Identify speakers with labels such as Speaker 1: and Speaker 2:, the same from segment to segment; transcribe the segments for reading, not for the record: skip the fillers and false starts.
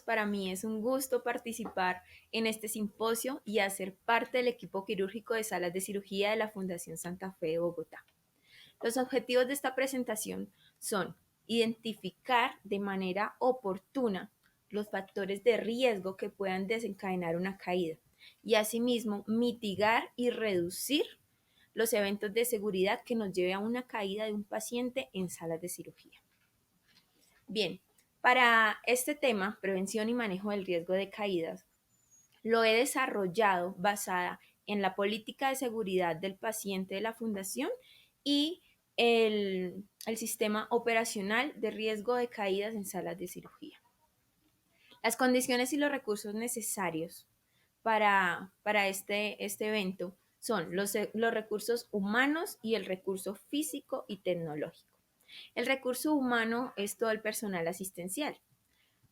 Speaker 1: para mí es un gusto participar en este simposio y hacer parte del equipo quirúrgico de salas de cirugía de la Fundación Santa Fe de Bogotá. Los objetivos de esta presentación son identificar de manera oportuna los factores de riesgo que puedan desencadenar una caída y asimismo mitigar y reducir los eventos de seguridad que nos lleve a una caída de un paciente en salas de cirugía. Bien, para este tema, prevención y manejo del riesgo de caídas, lo he desarrollado basada en la política de seguridad del paciente de la Fundación y el sistema operacional de riesgo de caídas en salas de cirugía. Las condiciones y los recursos necesarios para este evento son los recursos humanos y el recurso físico y tecnológico. El recurso humano es todo el personal asistencial,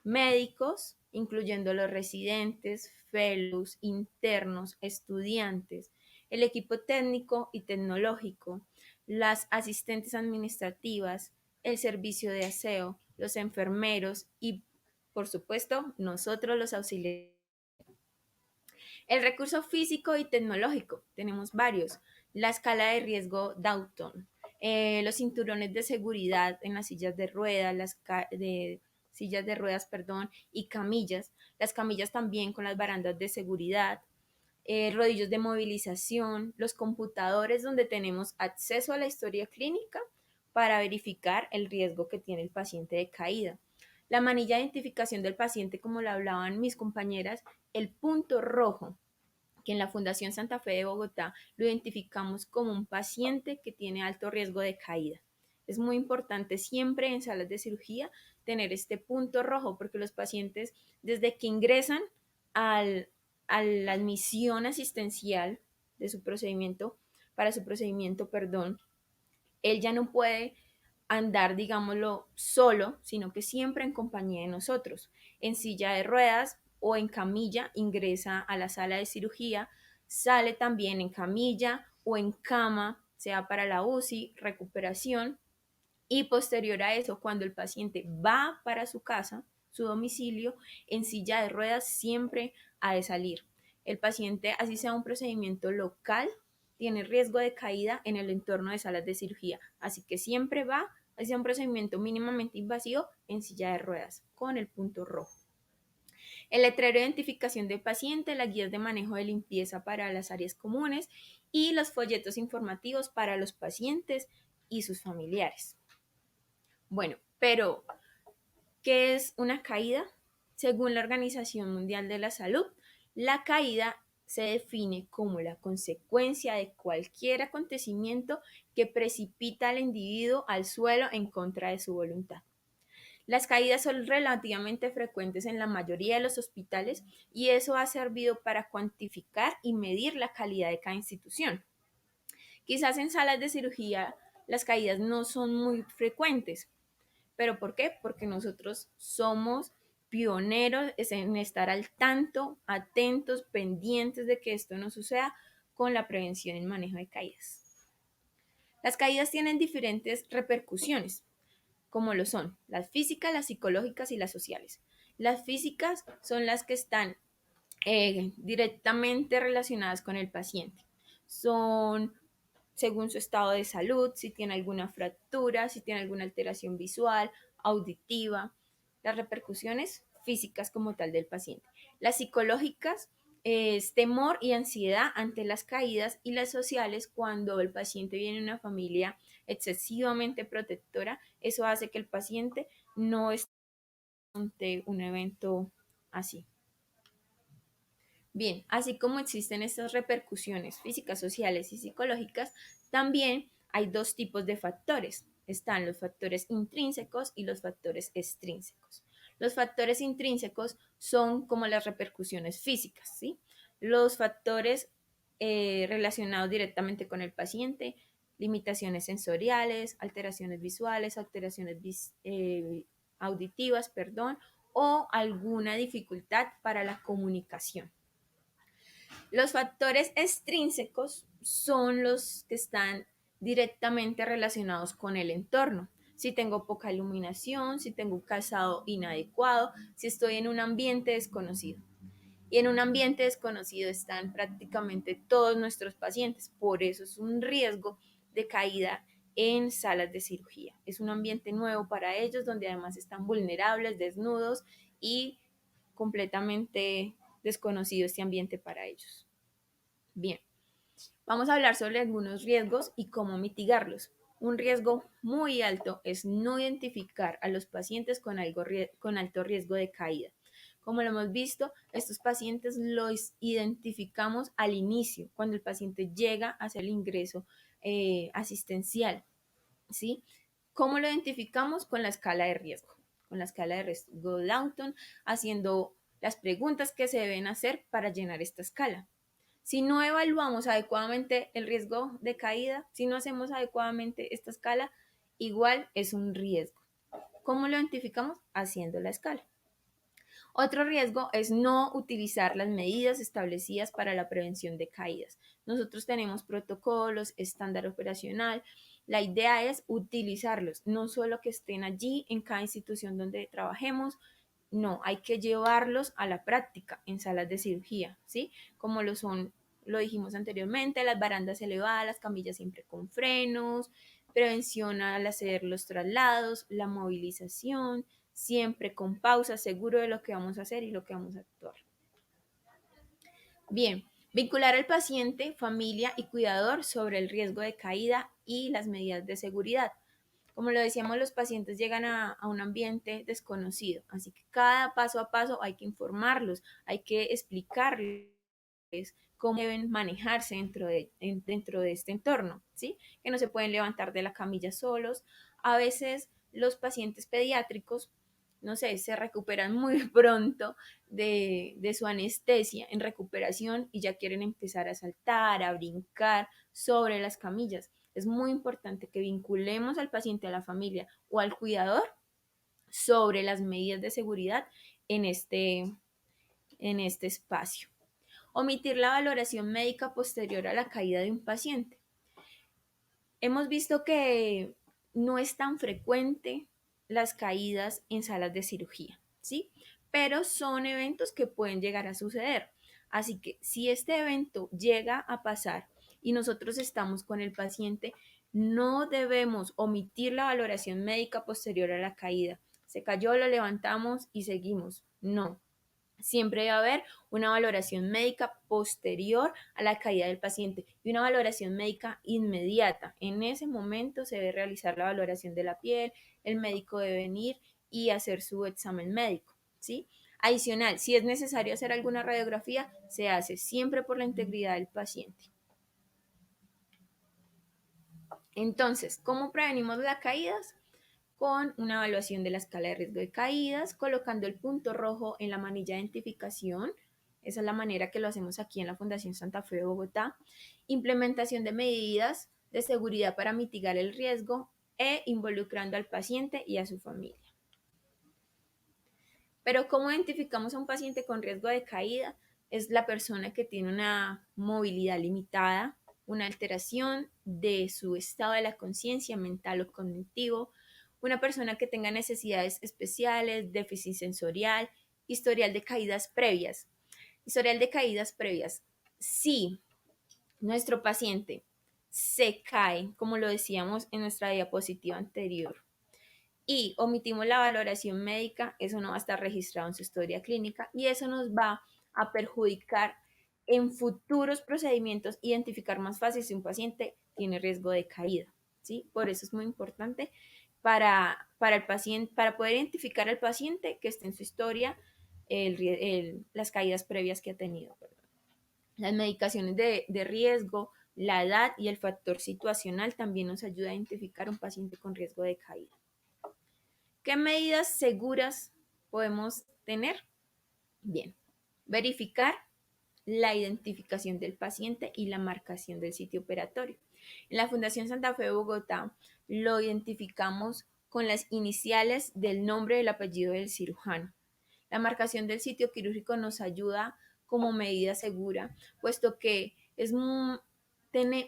Speaker 1: médicos, incluyendo los residentes, fellows, internos, estudiantes, el equipo técnico y tecnológico, las asistentes administrativas, el servicio de aseo, los enfermeros y, por supuesto, nosotros los auxiliares. El recurso físico y tecnológico, tenemos varios. La escala de riesgo Downton, los cinturones de seguridad en las sillas de ruedas, sillas de ruedas, perdón, y camillas. Las camillas también con las barandas de seguridad, rodillos de movilización, los computadores donde tenemos acceso a la historia clínica para verificar el riesgo que tiene el paciente de caída. La manilla de identificación del paciente, como lo hablaban mis compañeras, el punto rojo, que en la Fundación Santa Fe de Bogotá lo identificamos como un paciente que tiene alto riesgo de caída. Es muy importante siempre en salas de cirugía tener este punto rojo porque los pacientes desde que ingresan al, a la admisión asistencial de su procedimiento, para su procedimiento, perdón, él ya no puede andar, digámoslo, solo, sino que siempre en compañía de nosotros. En silla de ruedas o en camilla ingresa a la sala de cirugía, sale también en camilla o en cama, sea para la UCI, recuperación, y posterior a eso, cuando el paciente va para su casa, su domicilio, en silla de ruedas siempre ha de salir. El paciente, así sea un procedimiento local, tiene riesgo de caída en el entorno de salas de cirugía, así que siempre va hacia un procedimiento mínimamente invasivo en silla de ruedas con el punto rojo. El letrero de identificación del paciente, las guías de manejo de limpieza para las áreas comunes y los folletos informativos para los pacientes y sus familiares. Bueno, pero ¿qué es una caída? Según la Organización Mundial de la Salud, la caída se define como la consecuencia de cualquier acontecimiento que precipita al individuo al suelo en contra de su voluntad. Las caídas son relativamente frecuentes en la mayoría de los hospitales y eso ha servido para cuantificar y medir la calidad de cada institución. Quizás en salas de cirugía las caídas no son muy frecuentes, ¿pero por qué? Porque nosotros somos pioneros en estar al tanto, atentos, pendientes de que esto no suceda con la prevención y manejo de caídas. Las caídas tienen diferentes repercusiones, como lo son las físicas, las psicológicas y las sociales. Las físicas son las que están directamente relacionadas con el paciente. Son según su estado de salud, si tiene alguna fractura, si tiene alguna alteración visual, auditiva, las repercusiones físicas como tal del paciente. Las psicológicas es temor y ansiedad ante las caídas y las sociales cuando el paciente viene de una familia excesivamente protectora, eso hace que el paciente no esté ante un evento así. Bien, así como existen estas repercusiones físicas, sociales y psicológicas, también hay dos tipos de factores. Están los factores intrínsecos y los factores extrínsecos. Los factores intrínsecos son como las repercusiones físicas, ¿sí? Los factores relacionados directamente con el paciente, limitaciones sensoriales, alteraciones visuales, alteraciones auditivas, perdón, o alguna dificultad para la comunicación. Los factores extrínsecos son los que están directamente relacionados con el entorno. si tengo poca iluminación, si tengo un calzado inadecuado, si estoy en un ambiente desconocido. Y en un ambiente desconocido están prácticamente todos nuestros pacientes. Por eso es un riesgo de caída en salas de cirugía. Es un ambiente nuevo para ellos, donde además están vulnerables, desnudos y completamente desconocido este ambiente para ellos. Bien, vamos a hablar sobre algunos riesgos y cómo mitigarlos. Un riesgo muy alto es no identificar a los pacientes con alto riesgo de caída. Como lo hemos visto, estos pacientes los identificamos al inicio, cuando el paciente llega a hacer el ingreso asistencial, ¿sí? ¿Cómo lo identificamos? Con la escala de riesgo. Con la escala de riesgo Downton, haciendo las preguntas que se deben hacer para llenar esta escala. Si no evaluamos adecuadamente el riesgo de caída, si no hacemos adecuadamente esta escala, igual es un riesgo. ¿Cómo lo identificamos? Haciendo la escala. Otro riesgo es no utilizar las medidas establecidas para la prevención de caídas. Nosotros tenemos protocolos, estándar operacional. La idea es utilizarlos, no solo que estén allí en cada institución donde trabajemos, no, hay que llevarlos a la práctica en salas de cirugía, ¿sí? Como lo dijimos anteriormente, las barandas elevadas, las camillas siempre con frenos, prevención al hacer los traslados, la movilización, siempre con pausa, seguro de lo que vamos a hacer y lo que vamos a actuar. Bien, vincular al paciente, familia y cuidador sobre el riesgo de caída y las medidas de seguridad. Como lo decíamos, los pacientes llegan a un ambiente desconocido, así que cada paso a paso hay que informarlos, hay que explicarles cómo deben manejarse dentro de este entorno, ¿sí? Que no se pueden levantar de la camilla solos. A veces los pacientes pediátricos, no sé, se recuperan muy pronto de su anestesia en recuperación y ya quieren empezar a saltar, a brincar sobre las camillas. Es muy importante que vinculemos al paciente, a la familia o al cuidador sobre las medidas de seguridad en este espacio. Omitir la valoración médica posterior a la caída de un paciente. Hemos visto que no es tan frecuente las caídas en salas de cirugía, ¿sí? Pero son eventos que pueden llegar a suceder. Así que si este evento llega a pasar y nosotros estamos con el paciente, no debemos omitir la valoración médica posterior a la caída. Se cayó, lo levantamos y seguimos. No, siempre debe haber una valoración médica posterior a la caída del paciente y una valoración médica inmediata. En ese momento se debe realizar la valoración de la piel, el médico debe venir y hacer su examen médico, ¿sí? Adicional, si es necesario hacer alguna radiografía, se hace siempre por la integridad del paciente. Entonces, ¿cómo prevenimos las caídas? Con una evaluación de la escala de riesgo de caídas, colocando el punto rojo en la manilla de identificación. Esa es la manera que lo hacemos aquí en la Fundación Santa Fe de Bogotá. Implementación de medidas de seguridad para mitigar el riesgo e involucrando al paciente y a su familia. Pero ¿cómo identificamos a un paciente con riesgo de caída? Es la persona que tiene una movilidad limitada, una alteración de su estado de la conciencia mental o cognitivo, una persona que tenga necesidades especiales, déficit sensorial, historial de caídas previas. Historial de caídas previas. Si nuestro paciente se cae, como lo decíamos en nuestra diapositiva anterior, y omitimos la valoración médica, eso no va a estar registrado en su historia clínica y eso nos va a perjudicar en futuros procedimientos identificar más fácil si un paciente tiene riesgo de caída, ¿sí? Por eso es muy importante para el paciente, para poder identificar al paciente que esté en su historia las caídas previas que ha tenido. Perdón. Las medicaciones de riesgo, la edad y el factor situacional también nos ayuda a identificar un paciente con riesgo de caída. ¿Qué medidas seguras podemos tener? Bien, verificar la identificación del paciente y la marcación del sitio operatorio. En la Fundación Santa Fe de Bogotá lo identificamos con las iniciales del nombre y el apellido del cirujano. La marcación del sitio quirúrgico nos ayuda como medida segura, puesto que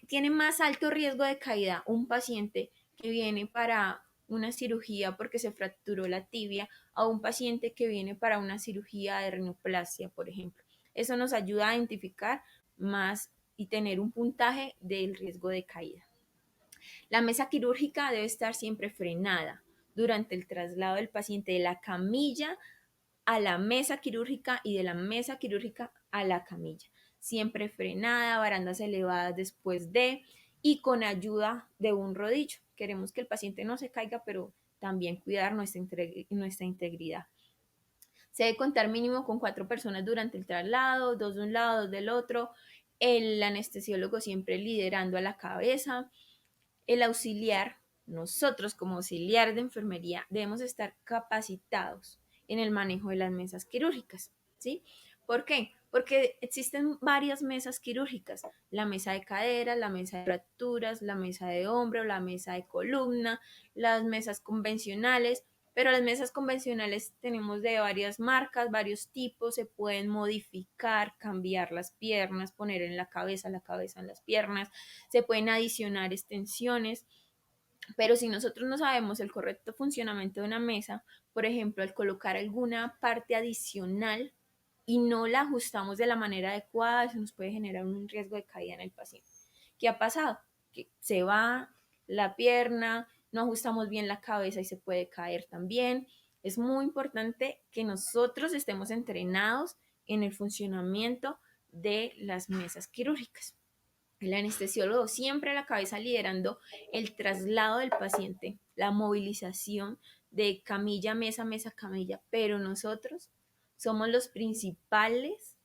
Speaker 1: tiene más alto riesgo de caída un paciente que viene para una cirugía porque se fracturó la tibia a un paciente que viene para una cirugía de rinoplastia, por ejemplo. Eso nos ayuda a identificar más y tener un puntaje del riesgo de caída. La mesa quirúrgica debe estar siempre frenada durante el traslado del paciente de la camilla a la mesa quirúrgica y de la mesa quirúrgica a la camilla. Siempre frenada, barandas elevadas después de y con ayuda de un rodillo. Queremos que el paciente no se caiga, pero también cuidar nuestra integridad. Se debe contar mínimo con 4 personas durante el traslado, 2 de un lado, 2 del otro. El anestesiólogo siempre liderando a la cabeza. El auxiliar, nosotros como auxiliares de enfermería, debemos estar capacitados en el manejo de las mesas quirúrgicas, ¿sí? ¿Por qué? Porque existen varias mesas quirúrgicas, la mesa de cadera, la mesa de fracturas, la mesa de hombro, la mesa de columna, las mesas convencionales, pero las mesas convencionales tenemos de varias marcas, varios tipos, se pueden modificar, cambiar las piernas, poner en la cabeza en las piernas, se pueden adicionar extensiones, pero si nosotros no sabemos el correcto funcionamiento de una mesa, por ejemplo, al colocar alguna parte adicional y no la ajustamos de la manera adecuada, eso nos puede generar un riesgo de caída en el paciente. ¿Qué ha pasado? Que se va la pierna, no ajustamos bien la cabeza y se puede caer también. Es muy importante que nosotros estemos entrenados en el funcionamiento de las mesas quirúrgicas. El anestesiólogo siempre a la cabeza liderando el traslado del paciente, la movilización de camilla, mesa, camilla, pero nosotros somos los principales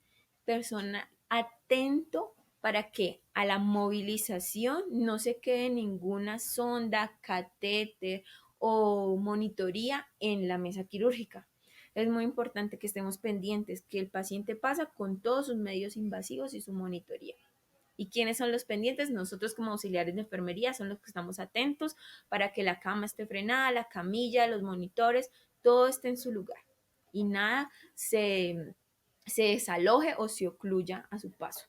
Speaker 1: personas atento para que a la movilización no se quede ninguna sonda, catéter o monitoría en la mesa quirúrgica. Es muy importante que estemos pendientes que el paciente pasa con todos sus medios invasivos y su monitoría. ¿Y quiénes son los pendientes? Nosotros como auxiliares de enfermería son los que estamos atentos para que la cama esté frenada, la camilla, los monitores, todo esté en su lugar y nada se desaloje o se ocluya a su paso.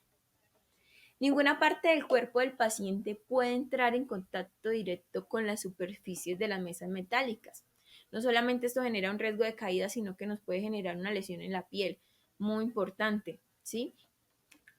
Speaker 1: Ninguna parte del cuerpo del paciente puede entrar en contacto directo con las superficies de las mesas metálicas. No solamente esto genera un riesgo de caída, sino que nos puede generar una lesión en la piel, muy importante, ¿sí?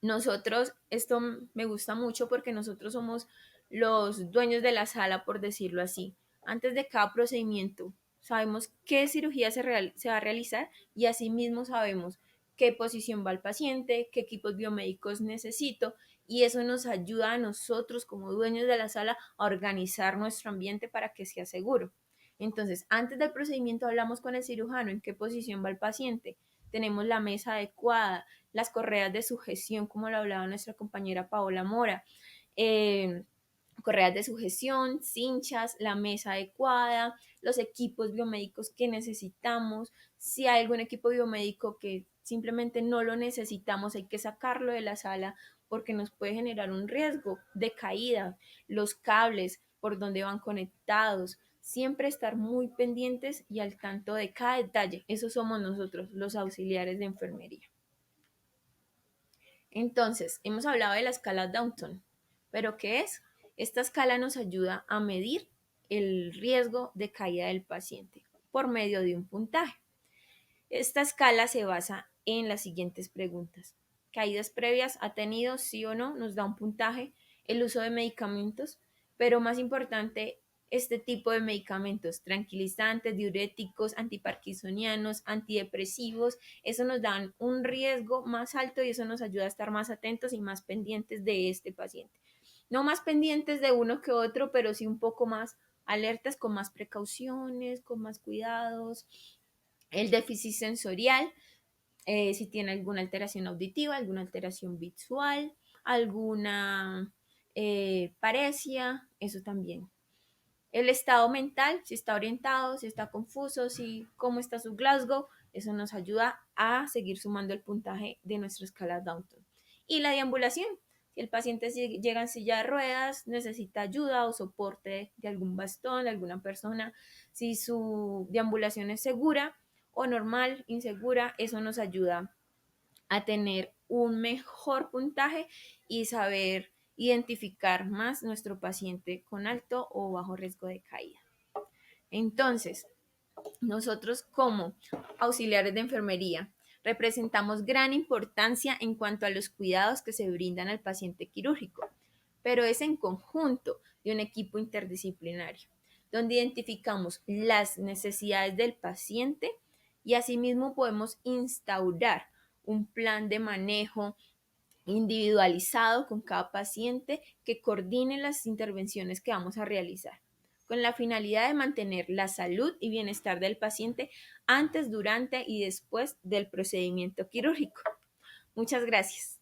Speaker 1: Nosotros, esto me gusta mucho porque nosotros somos los dueños de la sala, por decirlo así. Antes de cada procedimiento, sabemos qué cirugía se va a realizar y asimismo sabemos qué posición va el paciente, qué equipos biomédicos necesito y eso nos ayuda a nosotros como dueños de la sala a organizar nuestro ambiente para que sea seguro. Entonces, antes del procedimiento hablamos con el cirujano en qué posición va el paciente, tenemos la mesa adecuada, las correas de sujeción, como lo hablaba nuestra compañera Paola Mora, eh, correas de sujeción, cinchas, la mesa adecuada, los equipos biomédicos que necesitamos. Si hay algún equipo biomédico que simplemente no lo necesitamos, hay que sacarlo de la sala porque nos puede generar un riesgo de caída, los cables por donde van conectados, siempre estar muy pendientes y al tanto de cada detalle. Eso somos nosotros, los auxiliares de enfermería. Entonces, hemos hablado de la escala Downton, pero ¿qué es? Esta escala nos ayuda a medir el riesgo de caída del paciente por medio de un puntaje. Esta escala se basa en las siguientes preguntas. ¿Caídas previas ha tenido, sí o no? Nos da un puntaje. El uso de medicamentos, pero más importante, este tipo de medicamentos, tranquilizantes, diuréticos, antiparkinsonianos, antidepresivos, eso nos dan un riesgo más alto y eso nos ayuda a estar más atentos y más pendientes de este paciente. No más pendientes de uno que otro, pero sí un poco más alertas, con más precauciones, con más cuidados. El déficit sensorial, si tiene alguna alteración auditiva, alguna alteración visual, alguna paresia, eso también. El estado mental, si está orientado, si está confuso, si cómo está su Glasgow, eso nos ayuda a seguir sumando el puntaje de nuestra escala Downton. Y la deambulación, si el paciente llega en silla de ruedas, necesita ayuda o soporte de algún bastón, de alguna persona, si su deambulación es segura o normal, insegura, eso nos ayuda a tener un mejor puntaje y saber identificar más nuestro paciente con alto o bajo riesgo de caída. Entonces, nosotros como auxiliares de enfermería representamos gran importancia en cuanto a los cuidados que se brindan al paciente quirúrgico, pero es en conjunto de un equipo interdisciplinario, donde identificamos las necesidades del paciente y asimismo podemos instaurar un plan de manejo individualizado con cada paciente que coordine las intervenciones que vamos a realizar, con la finalidad de mantener la salud y bienestar del paciente antes, durante y después del procedimiento quirúrgico. Muchas gracias.